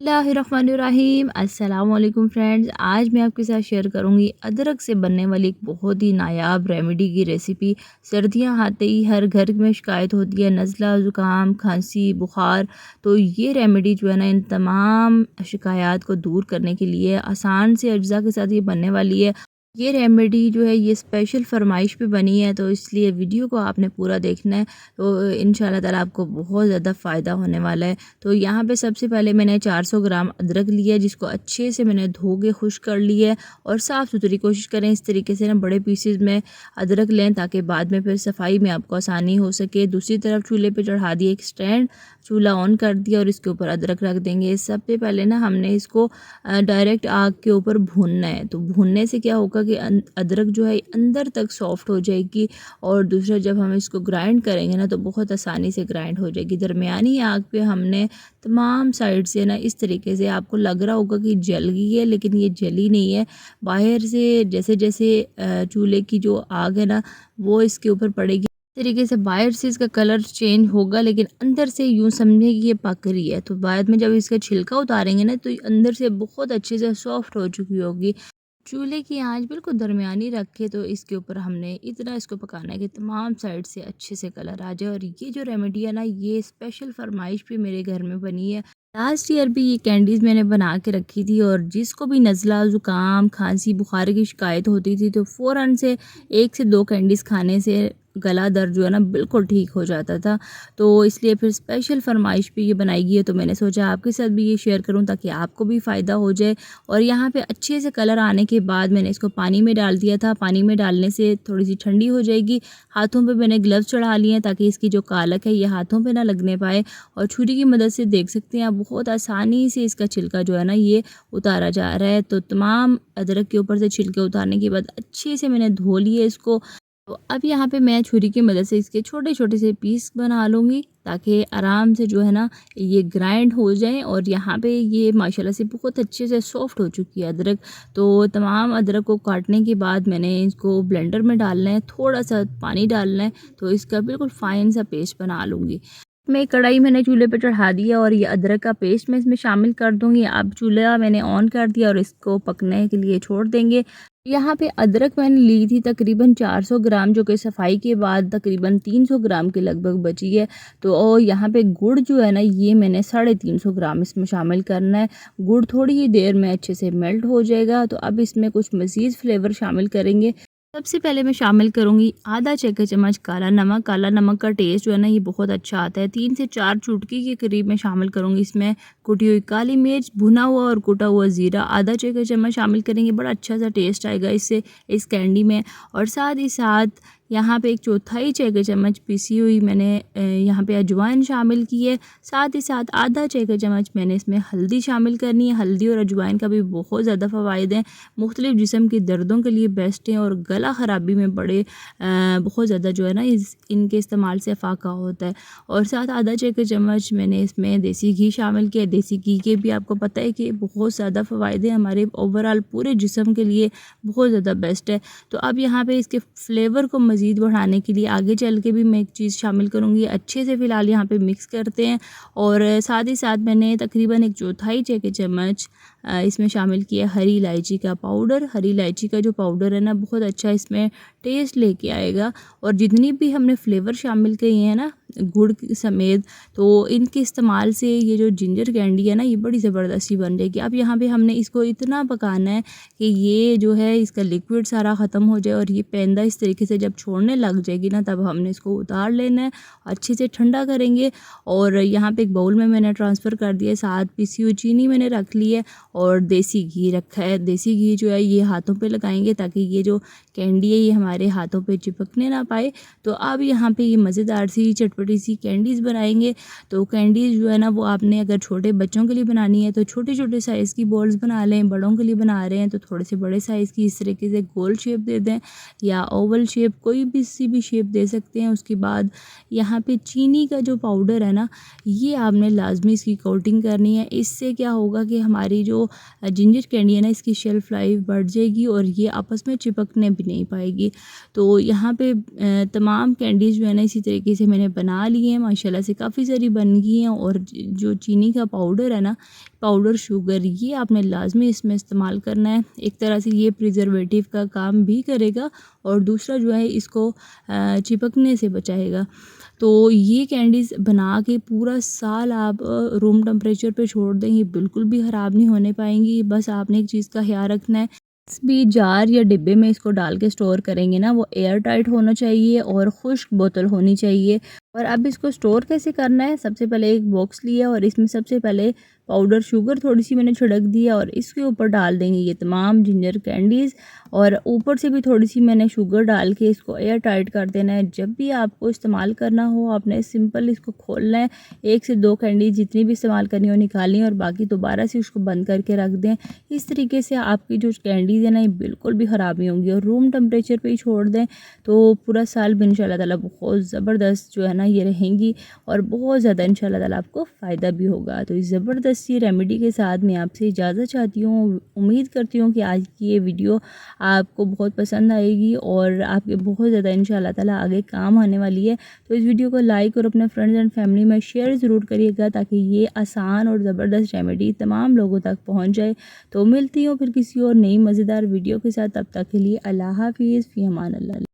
बिस्मिल्लाहिर्रहमानिर्रहीम अस्सलाम वालेकुम फ्रेंड्स। आज मैं आपके साथ शेयर करूंगी अदरक से बनने वाली एक बहुत ही नायाब रेमेडी की रेसिपी। सर्दियां आते ही हर घर में शिकायत होती है नज़ला, ज़ुकाम, खांसी, बुखार। तो ये रेमेडी जो है ना, इन तमाम शिकायत को दूर करने के लिए आसान से अज्जा के साथ ये बनने वाली है। ये रेमेडी जो है ये स्पेशल फरमाइश पे बनी है, तो इसलिए वीडियो को आपने पूरा देखना है। तो इंशाल्लाह ताला आपको बहुत ज़्यादा फ़ायदा होने वाला है। तो यहाँ पे सबसे पहले मैंने 400 ग्राम अदरक लिया है, जिसको अच्छे से मैंने धो के खुश कर लिया है। और साफ़ सुथरी कोशिश करें इस तरीके से ना, बड़े पीसेज में अदरक लें ताकि बाद में फिर सफाई में आपको आसानी हो सके। दूसरी तरफ चूल्हे पे चढ़ा दिए एक स्टैंड, चूल्हा ऑन कर दिया और इसके ऊपर अदरक रख देंगे। सबसे पहले ना हमने इसको डायरेक्ट आग के ऊपर भूनना है। तो भूनने से क्या होगा कि अदरक जो है अंदर तक सॉफ्ट हो जाएगी। और दूसरा, जब हम इसको ग्राइंड करेंगे ना, तो बहुत आसानी से ग्राइंड हो जाएगी। दरमियानी आग पे हमने तमाम साइड से ना, इस तरीके से आपको लग रहा होगा कि जल गई है, लेकिन ये जली नहीं है। बाहर से जैसे जैसे चूल्हे की जो आग है ना, वो इसके ऊपर पड़ेगी, तरीके से बाहर से इसका कलर चेंज होगा, लेकिन अंदर से यूँ समझे कि ये पक रही है। तो बाद में जब इसका छिलका उतारेंगे ना, तो ये अंदर से बहुत अच्छे से सॉफ्ट हो चुकी होगी। चूल्हे की आंच बिल्कुल दरमियानी रखे, तो इसके ऊपर हमने इतना इसको पकाना है कि तमाम साइड से अच्छे से कलर आ जाए। और ये जो रेमेडी है ना, ये स्पेशल फरमाइश भी मेरे घर में बनी है। लास्ट ईयर भी ये कैंडीज़ मैंने बना के रखी थी, और जिसको भी नज़ला, ज़ुकाम, खांसी, बुखार की शिकायत होती थी, तो फ़ौरन से 1 से 2 कैंडीज़ खाने से गला दर्द जो है ना बिल्कुल ठीक हो जाता था। तो इसलिए फिर स्पेशल फरमाइश पे ये बनाई गई है, तो मैंने सोचा आपके साथ भी ये शेयर करूं ताकि आपको भी फ़ायदा हो जाए। और यहाँ पे अच्छे से कलर आने के बाद मैंने इसको पानी में डाल दिया था। पानी में डालने से थोड़ी सी ठंडी हो जाएगी। हाथों पे मैंने ग्लव्स चढ़ा लिए हैं ताकि इसकी जो कालक है ये हाथों पे ना लगने पाए। और छुरी की मदद से देख सकते हैं आप, बहुत आसानी से इसका छिलका जो है ना ये उतारा जा रहा है। तो तमाम अदरक के ऊपर से छिलके उतारने के बाद अच्छे से मैंने धो लिए इसको। तो अब यहाँ पे मैं छुरी की मदद से इसके छोटे छोटे से पीस बना लूँगी, ताकि आराम से जो है ना ये ग्राइंड हो जाए। और यहाँ पे ये माशाल्लाह से बहुत अच्छे से सॉफ्ट हो चुकी है अदरक। तो तमाम अदरक को काटने के बाद मैंने इसको ब्लेंडर में डालना है, थोड़ा सा पानी डालना है, तो इसका बिल्कुल फ़ाइन सा पेस्ट बना लूँगी। मैं कढ़ाई मैंने चूल्हे पे चढ़ा दिया और ये अदरक का पेस्ट मैं इसमें शामिल कर दूंगी। अब चूल्हा मैंने ऑन कर दिया और इसको पकने के लिए छोड़ देंगे। यहाँ पे अदरक मैंने ली थी तकरीबन 400 ग्राम, जो कि सफाई के बाद तकरीबन 300 ग्राम के लगभग बची है। तो और यहाँ पे गुड़ जो है ना, ये मैंने 350 ग्राम इसमें शामिल करना है। गुड़ थोड़ी ही देर में अच्छे से मेल्ट हो जाएगा। तो अब इसमें कुछ मज़ीद फ्लेवर शामिल करेंगे। सबसे पहले मैं शामिल करूंगी आधा चाय चम्मच काला नमक। काला नमक का टेस्ट जो है ना ये बहुत अच्छा आता है। 3 से 4 चुटकी के करीब मैं शामिल करूंगी इसमें कुटी हुई काली मिर्च, भुना हुआ और कुटा हुआ ज़ीरा आधा चाय चम्मच शामिल करेंगे। बड़ा अच्छा सा टेस्ट आएगा इससे, इस कैंडी में। और साथ ही साथ यहाँ पे 1/4 चाय चम्मच पिसी हुई मैंने यहाँ पे अजवाइन शामिल की है। साथ ही साथ आधा चाय चम्मच मैंने इसमें हल्दी शामिल करनी है। हल्दी और अजवाइन का भी बहुत ज़्यादा फ़वाइद हैं, मुख्तलिफ़ जिस्म के दर्दों के लिए बेस्ट हैं, और गला ख़राबी में बड़े बहुत ज़्यादा जो है ना इनके इस्तेमाल से फ़ाका होता है। और साथ आधा चाय चम्मच मैंने इसमें देसी घी शामिल किया। देसी घी के भी आपको पता है कि बहुत ज़्यादा फ़वाइद हैं, हमारे ओवरऑल पूरे जिस्म के लिए बहुत ज़्यादा बेस्ट है। तो अब यहाँ पे इसके फ्लेवर को मज़ीद बढ़ाने के लिए आगे चल के भी मैं एक चीज़ शामिल करूँगी। अच्छे से फ़िलहाल यहाँ पे मिक्स करते हैं। और साथ ही साथ मैंने तकरीबन 1/4 चाय चम्मच इसमें शामिल किया हरी इलायची का पाउडर। हरी इलायची का जो पाउडर है ना, बहुत अच्छा इसमें टेस्ट लेके आएगा। और जितनी भी हमने फ्लेवर शामिल किए हैं ना गुड़ समेत, तो इनके इस्तेमाल से ये जो जिंजर कैंडी है ना, ये बड़ी ज़बरदस्ती बन जाएगी। अब यहाँ पे हमने इसको इतना पकाना है कि ये जो है इसका लिक्विड सारा ख़त्म हो जाए। और ये पेंदा इस तरीके से जब छोड़ने लग जाएगी ना, तब हमने इसको उतार लेना है, अच्छे से ठंडा करेंगे। और यहाँ पे एक बाउल में मैंने ट्रांसफ़र कर दिया। साथ पिसी हुई चीनी मैंने रख ली है और देसी घी रखा है। देसी घी जो है ये हाथों पे लगाएंगे ताकि ये जो कैंडी है ये हमारे हाथों पे चिपकने ना पाए। तो अब यहाँ पे ये मज़ेदार सी चटपटी सी कैंडीज़ बनाएंगे। तो कैंडीज़ जो है ना, वो आपने अगर छोटे बच्चों के लिए बनानी है तो छोटे छोटे साइज़ की बॉल्स बना लें। बड़ों के लिए बना रहे हैं तो थोड़े से बड़े साइज़ की इस तरीके से गोल शेप दे दें, या ओवल शेप, कोई भी सी भी शेप दे सकते हैं। उसके बाद यहाँ पे चीनी का जो पाउडर है ना, ये आपने लाजमी इसकी कोटिंग करनी है। इससे क्या होगा कि हमारी जो जो जिंजर कैंडी है ना, इसकी शेल्फ़ लाइफ बढ़ जाएगी और ये आपस में चिपकने भी नहीं पाएगी। तो यहाँ पे तमाम कैंडीज़ जो है ना इसी तरीके से मैंने बना ली हैं, माशाल्लाह से काफ़ी सारी बन गई हैं। और जो चीनी का पाउडर है ना, पाउडर शुगर, ये आपने लाजमी इसमें इस्तेमाल करना है। एक तरह से ये प्रिजर्वेटिव का काम भी करेगा और दूसरा जो है इसको चिपकने से बचाएगा। तो ये कैंडीज़ बना के पूरा साल आप रूम टेम्परेचर पे छोड़ दें, ये बिल्कुल भी ख़राब नहीं होने पाएंगी। बस आपने एक चीज़ का ख्याल रखना है, जिस भी जार या डिब्बे में इसको डाल के स्टोर करेंगे ना, वो एयर टाइट होना चाहिए और खुश्क बोतल होनी चाहिए। और अब इसको स्टोर कैसे करना है, सबसे पहले एक बॉक्स लिया और इसमें सबसे पहले पाउडर शुगर थोड़ी सी मैंने छिड़क दिया और इसके ऊपर डाल देंगे ये तमाम जिंजर कैंडीज़ और ऊपर से भी थोड़ी सी मैंने शुगर डाल के इसको एयर टाइट कर देना है। जब भी आपको इस्तेमाल करना हो, आपने सिंपल इसको खोलना है, 1 से 2 कैंडीज़ जितनी भी इस्तेमाल करनी हो निकालनी है और बाकी दोबारा से उसको बंद करके रख दें। इस तरीके से आपकी जो कैंडीज़ है ना, ये बिल्कुल भी ख़राब नहीं होंगी और रूम टेम्परेचर पे ही छोड़ दें तो पूरा साल भी इंशाल्लाह ताला बहुत ज़बरदस्त जो है ना ये रहेंगी और बहुत ज़्यादा इंशाल्लाह ताला आपको फ़ायदा भी होगा। तो इस ज़बरदस्त सी रेमेडी के साथ मैं आपसे इजाज़त चाहती हूँ। उम्मीद करती हूँ कि आज की ये वीडियो आपको बहुत पसंद आएगी और आपके बहुत ज़्यादा इंशाल्लाह ताला आगे काम आने वाली है। तो इस वीडियो को लाइक और अपने फ्रेंड्स एंड फैमिली में शेयर ज़रूर करिएगा ताकि ये आसान और ज़बरदस्त रेमेडी तमाम लोगों तक पहुँच जाए। तो मिलती हूँ फिर किसी और नई मज़ेदार वीडियो के साथ, तब तक के लिए अल्लाह हाफ़िज़, फ़ी अमान अल्लाह।